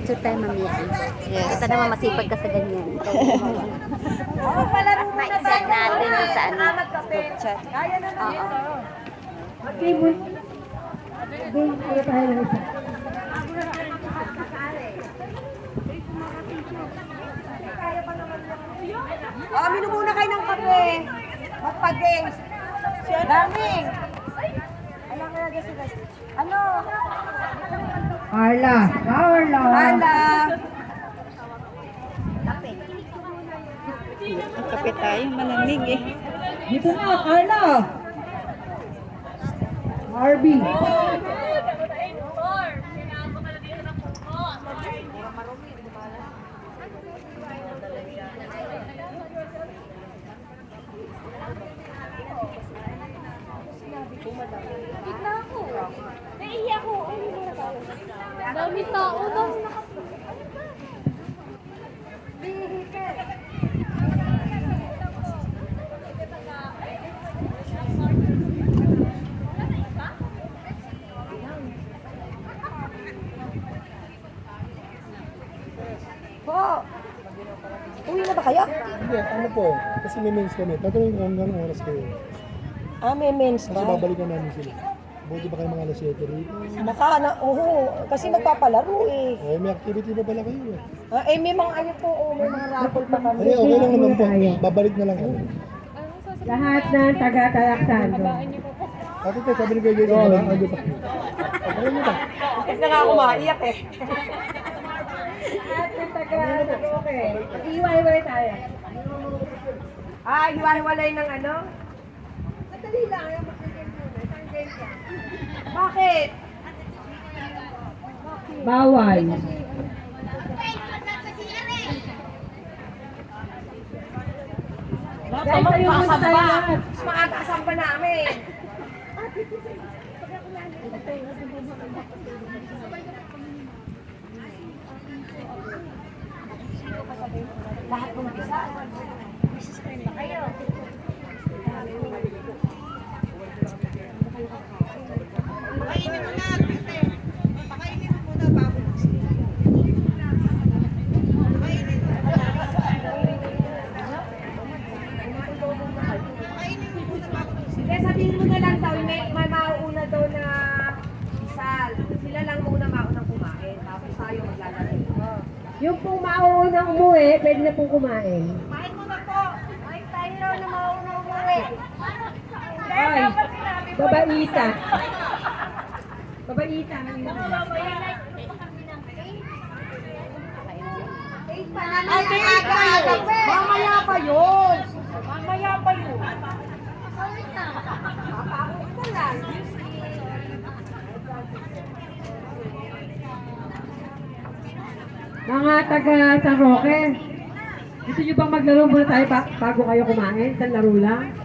Picture tayo mamaya. Yes. Kita naman masipag ka sa ganyan. Oo, palaro Tapos muna ma-send natin dun sa ano. Salamat kape. Chat. Kaya na lang ito. Mag-game tayo tayo ng isa. Minom muna kayo ng kape. Magpag-games. Darling. Alam ko na sila. Ano? Carla. Carla. Hala. Ang kape tayo, malamig eh. Dito na, Carla. Harvey. Bigla ako. Naiiyak ako. Ano mo na tayo? Dami tao daw. Po. Uwi na ba kayo? Hindi, ano po, kasi may mains kami. Tatanungin ko kung gano'ng oras kayo. May mens Kasi babalikan namin sila. Buti ba kayo mga alas 7 rito? Baka na, kasi magpapalaro eh. May activity pa pala kayo eh. May mga ano po, may mga raffle pa kami. Ay, okay lang naman po. Babalik na lang kami. Lahat ng taga-Talaksan. Ate ko, sabi ni Kuya Joy, ano pa? Ano nyo ba? Kasi na nga ako maiyak eh. Lahat ng taga-Talaksan. Iiwaiwalay tayo. Hiwa-hiwalay ng ano? Madali lang, ayaw mag-game muna. Isang game ka. Bakit? Bawal. Guys, ayun muna tayo lahat. Mas makakasamba namin. Lahat ng bisa. Bisa rin ba kayo? Pakainin mo na. Pakainin mo muna bago. Pakainin mo. Sige, sabihin mo na lang daw, may mauuna daw na isal. Sila lang muna maunang kumain, tapos tayo maglalaro. Yung pong mauunang umuwi, pwede na pong kumain. Kumain mo na po! Ay, tayo daw na maunang umuwi. Ay, babaita. Babaita. Ay, aga. Mamaya pa yun. Mamaya pa yun. Papakot ka lang. Mga taga San Roque, gusto nyo bang maglaro muna tayo bago kayo kumain? San laro lang?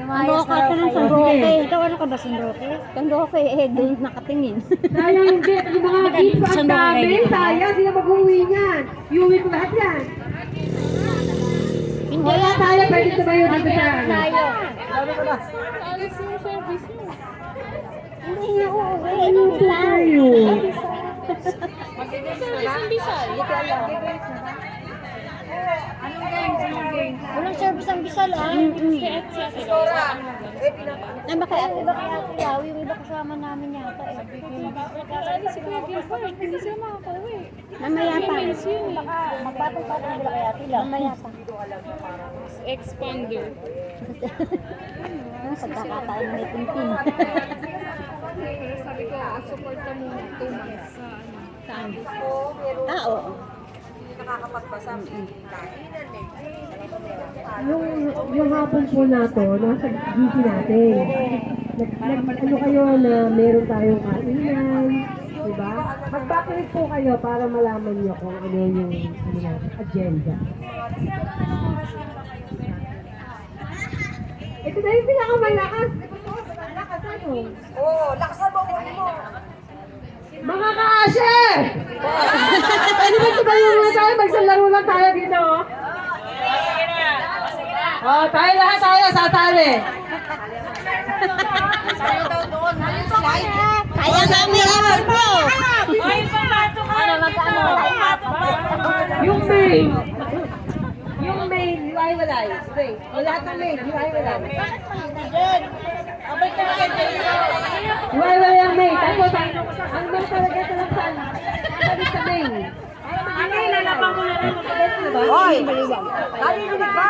Ano ka ng San Roque? Ikaw ano ka ba San Roque? San Roque doon nakatingin. Sayang hindi. Yung mga kids ko ang dami. Sayang, sila mag-uwi niyan. Iuwi ko lahat yan. Wala tayo, pwede tumayo dito sa ano. Alis yung service mo. Hindi nga uuwi. Ano tayo? Service ang Bisal. Walang service ang Bisal ah. Kaya siya si Dora. Iba kay Ate Yaw, yung iba kasama namin yata eh. Alis si Kuya Gilbert. Hindi sila makakauwi. Mamaya pa. Mails yun eh. Magpatong-patong nila kay Ate Yaw. Mamaya pa. Expander. Pagkakataon may tintin. Sabi ko, support ka muna 2 months sa ano. Oo. Nakakapagbasa. Yung hapon po na to, nasa GC natin. Ano kayo na meron tayong kainan, diba? Mag-backlit po kayo para malaman nyo kung ano yung agenda. Ito na yung pinakamalakas. Lakas ano? Lakasan mo mo. Mga ka-asher! Pwede ba tumayo muna tayo? Magsalaro lang tayo dito. Tayo lahat tayo sa tali. Sayo daw doon. Kaya namin yan, bro! Ay, pamato ka. Ano, Yung main, hiwa-hiwalay. Okay. O lahat ng main, hiwa-hiwalay. Hiwa-hiwalay ang main. Tapos, ang main talaga talaksan. Sabi sa main. Ano yung lalapang mo na rin? Hoy! Narinig ba?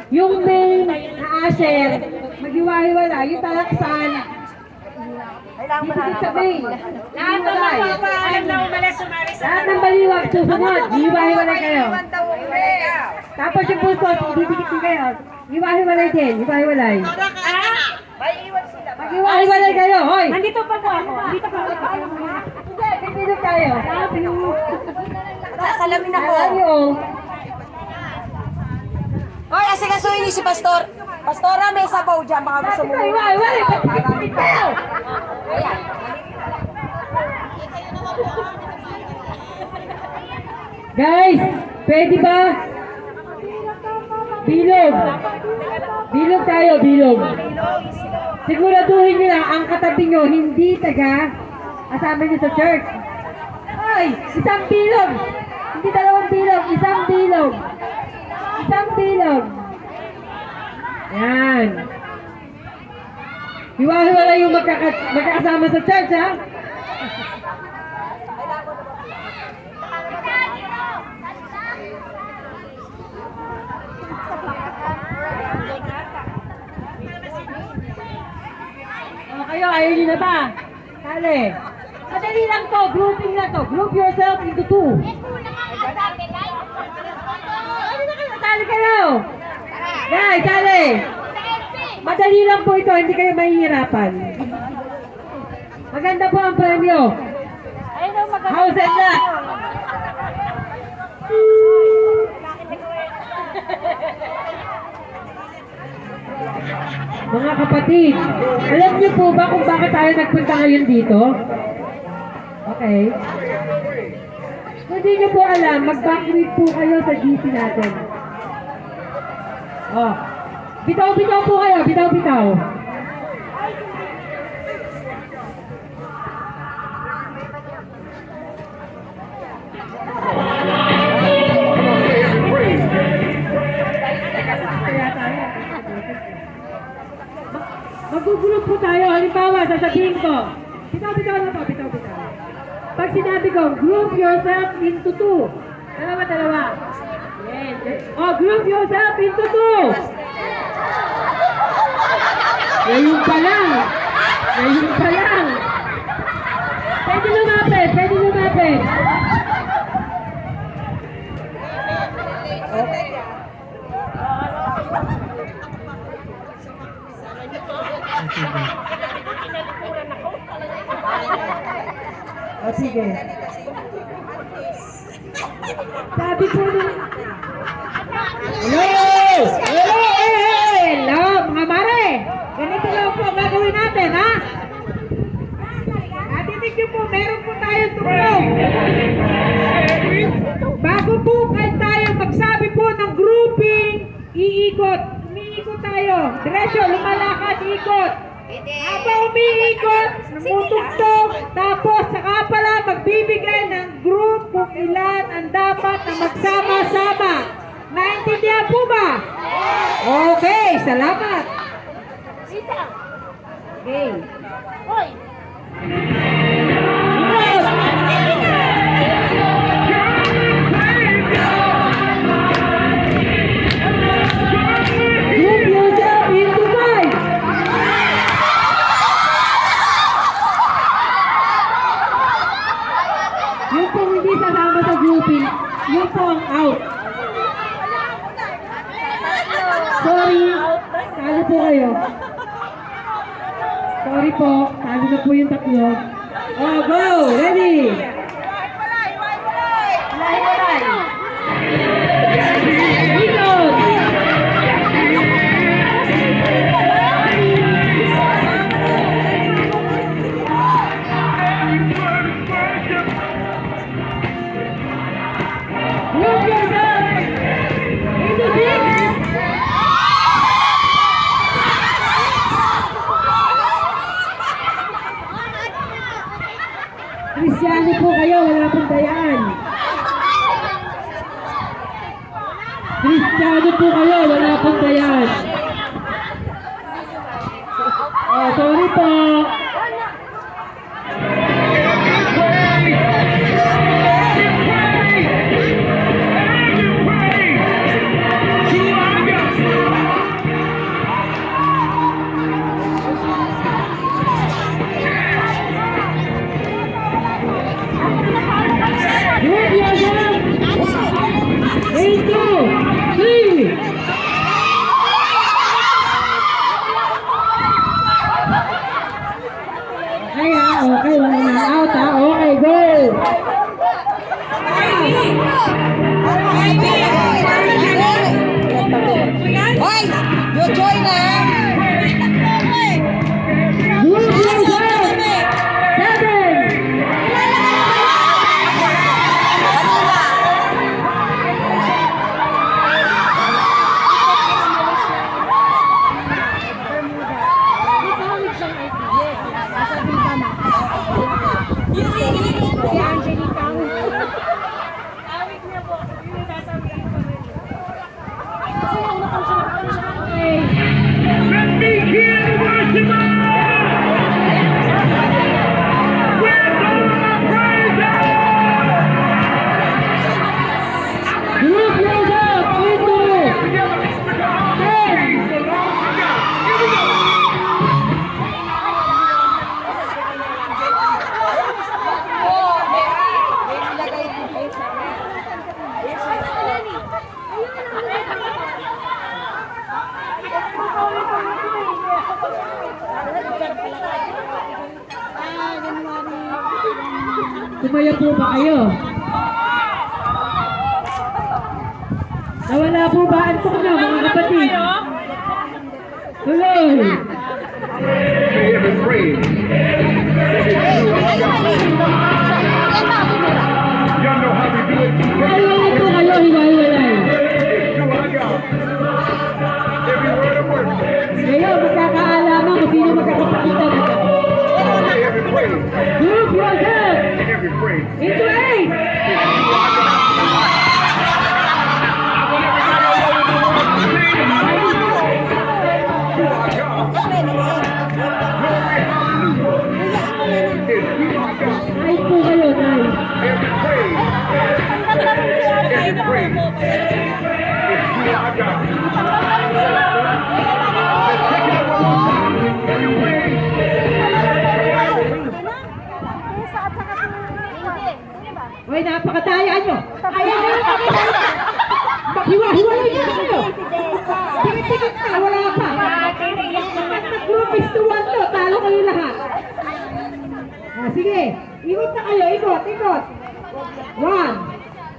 Yung main na asher, maghiwa-hiwalay. Yung talaksan, Kailangan dito sa main. Lahat ng magpapaalam na umalis sumali sa Lahat ng baliwag, susunod. Hiwa-hiwalay kayo. Tapos yung puso, didikit din kayo. Hiwa-hiwalay din. Hiwa-hiwalay. Mag-hiwa-hiwalay kayo. Hoy! Nandito pa po ako. Nandito pa ako. Hindi, pipilog tayo. Salamin ako. Ayaw. Hoy, asikasuhin niyo si Pastor. Pastora, may sabaw dyan. Baka gusto mo. Hiwa-hiwalay. Pagpipit kayo. Ayan. Guys, pwede ba? Bilog. Bilog tayo, bilog. Siguraduhin nyo lang, ang katabi nyo, hindi asama nyo sa church. Ay, isang bilog. Hindi dalawang bilog, isang bilog. Isang bilog. Yan. Hiwa-hiwala yung magkakasama sa church, ha? O, kayo, ayaw nyo na ba? Kale. Madali lang to, grouping lang to. Group yourself into two. Sali kayo. Guys, sali. Madali lang po ito, hindi kayo mahihirapan. Maganda po ang premyo. House and lot. Mga kapatid, alam niyo po ba kung bakit tayo nagpunta ngayon dito? Okay. Kung di niyo po alam, mag-backread po kayo sa GC natin. Oh. Bitaw-bitaw po kayo, bitaw-bitaw. Magugulog po tayo. Halimbawa, sasabihin ko. Bitaw-bitaw na po, bitaw-bitaw. Pag sinabi ko, group yourself into two. Dalawa. Yes. Oh, group yourself into two. Ngayon pa lang. Pwede lumapit. O sige. Sabi po nung... Hello, mga mare! Ganito lang po ang gagawin natin, ha? Natinig niyo po, meron po tayong tulong. Bago po tayo magsabi po ng grouping, umiikot tayo. Diretso, lumalakad, ikot. Habang umiikot, namutugtog, tapos saka pala magbibigay ng group kung ilan ang dapat na magsama-sama. Naintindihan po ba? Okay, salamat. Okay. Hoy! Group yourself into five. Yung pong hindi sasama sa grouping, yung po ang out. Sorry, talo po kayo. Sorry po, talo na po yung tatlo. Oh, go! Ready! Ikot! Group yourself into six. Kristyano po kayo, wala pong dayaan. Kristyano po kayo, wala pong dayaan. Oh, sorry po. Group yourself! 3, 2, 3! Okay okay, wala na out okay, go! Hoy! Yung joy na! Group yourself! 7! Si Angelica. Awit niya po. Yun yung sasabihin ko rin. Group yourself! 3, 2, 10! Sumaya po ba kayo? Nawala po ba? Antok na mga kapatid. Tuloy! Hiwalay po kayo, hiwalay. Ngayon, magkakaalaman kung sino magkakapakita na. Group yourself! Into 8! Nice po kayo, nice. Hoy, napakatayaan nyo. Ayaw nyo na makita. Maghiwa-hiwalay nyo kayo. Tikit-tikit na, wala pa. Group is to 1 to, talo kayo lahat. Sige, ikot na kayo, ikot. 1,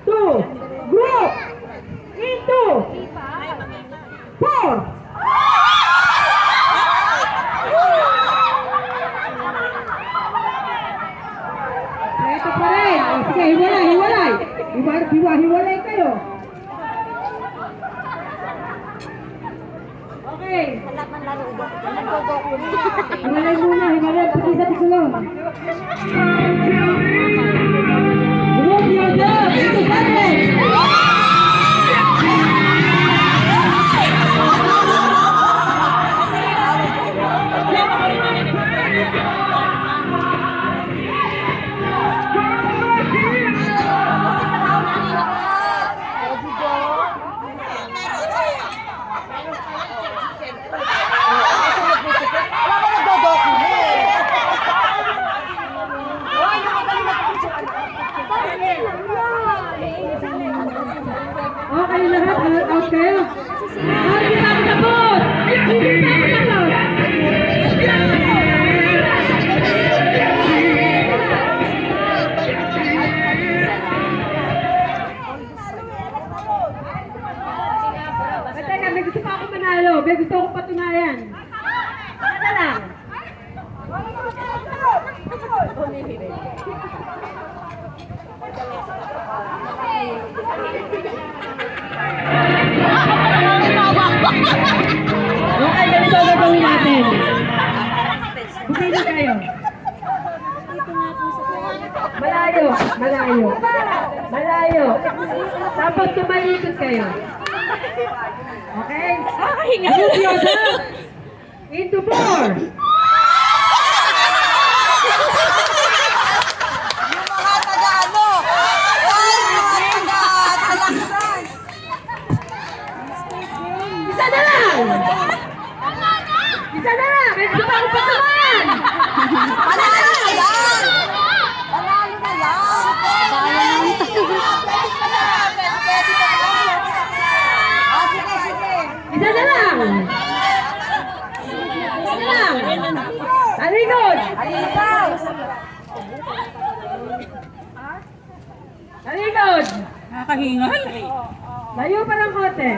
2, group! Into 4! Ito pa rin. Sige, hiwalay. Hiwalay kayo. Okay. Hiwalay muna. Pati sa tikulong. Group yourself. Ito pa rin. Okay lahat, out kayo. Hindi pa ako tapos! Teka, may gusto pa ako manalo. May gusto akong patunayan. Ano lang? Okay, ganito gagawin natin. Bumili kayo. Dito nga po sa Malayo. Malayo. Malayo. Tapos tumalikot kayo. Okay? Move yourself into 4. Mga taga-ano? Ay, mga taga-talaksan. Isa na lang! Isa na lang! May gusto akong patuloyan! Panalo na lang! Panalo na lang! Ah, sige, sige. Isa na lang! Isa na lang! Talikod! Talikod! Nakakahingal. Layo pa ng kote.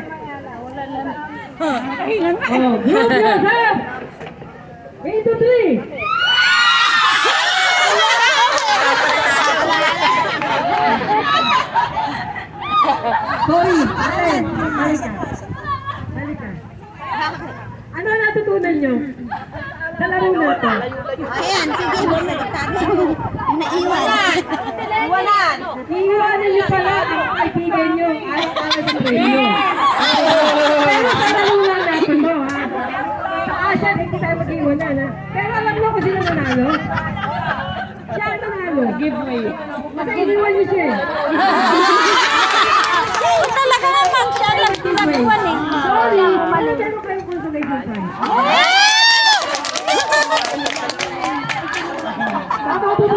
Oh, group yourself! Into 3! Sorry, Ate, halika. Halika. Ano natutunan nyo? Sa laro na ito? Ayan, sige, masalitabi mo. Naiwan. Iwanan! Iiwanan nyo pala ang kaibigan nyo araw-araw sa inyo. Pero sa laro lang natin to, ha? Sa Asia, hindi tayo mag-iwanan, ha? Pero alam mo kung sino nanalo? Siya ang nanalo. Giveaway. Kasi iniwan nyo siya, eh.